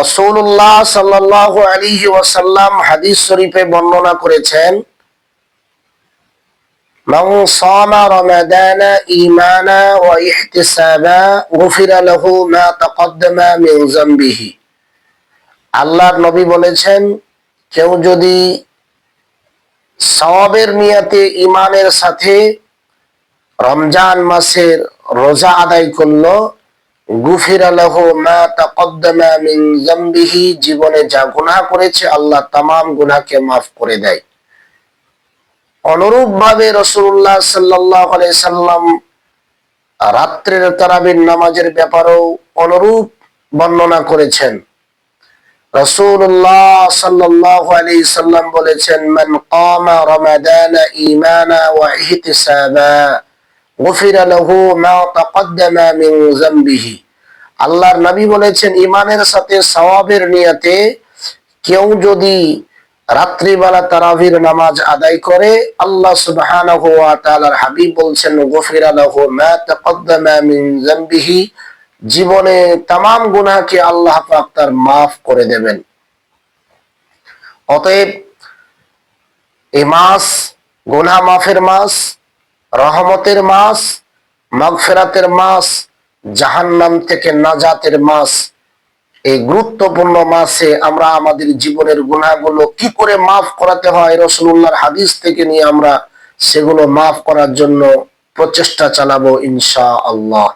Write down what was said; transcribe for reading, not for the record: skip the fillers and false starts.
রাসূলুল্লাহ সাল্লাল্লাহু আলাইহি ওয়াসাল্লাম হাদিস শরীফে বর্ণনা করেছেন, মান সামা রমাদানা ঈমানা ওয়া ইহতিসাবা গুফিরা লাহু মা তাকদ্দামা মিন যামবিহি। আল্লাহর নবী বলেছেন, কেউ যদি সওয়াবের নিয়তে ঈমানের সাথে রমজান মাসের রোজা আদায় করলো, গুফিরা লাহু মা তাকদ্দামা মিন যামবিহি, জীবনে যা গুনাহ করেছে আল্লাহ তামাম গুনাহকে মাফ করে দেয়। অনুরূপ ভাবে রাসূলুল্লাহ সাল্লাল্লাহু আলাইহি সাল্লাম রাত্রের তারাবির নামাজের ব্যাপারেও অনুরূপ বর্ণনা করেছেন। রাসূলুল্লাহ সাল্লাল্লাহু আলাইহি সাল্লাম বলেছেন, মান কামা রমাদানা ঈমানা ওয়া ইহতিসাবা গুফিরা লাহু মা তাকদ্দামা মিন যামবিহি। আল্লাহর নবী বলেছেন, ঈমানের সাথে সওয়াবের নিয়তে কেউ যদি রাত্রিবেলা তারাবির নামাজ আদায় করে, আল্লাহ সুবহানাহু ওয়া তাআলার হাবিব বলছেন, গুফিরা লাহু মা তাকদ্দামা মিন যামবিহি, জীবনে তামাম গুনাহকে আল্লাহ পাক তার মাফ করে দেবেন। অতএব এই মাস গুনাহ মাফের মাস, রহমতের মাস, মাগফিরাতের মাস, জাহান্নাম থেকে নাজাতের মাস। এই গুরুত্বপূর্ণ মাসে আমরা আমাদের জীবনের গুনাহগুলো কি করে মাফ করাতে হয় রাসূলুল্লাহর হাদিস থেকে নিয়ে আমরা সেগুলো মাফ করার জন্য প্রচেষ্টা চালাবো ইনশাআল্লাহ।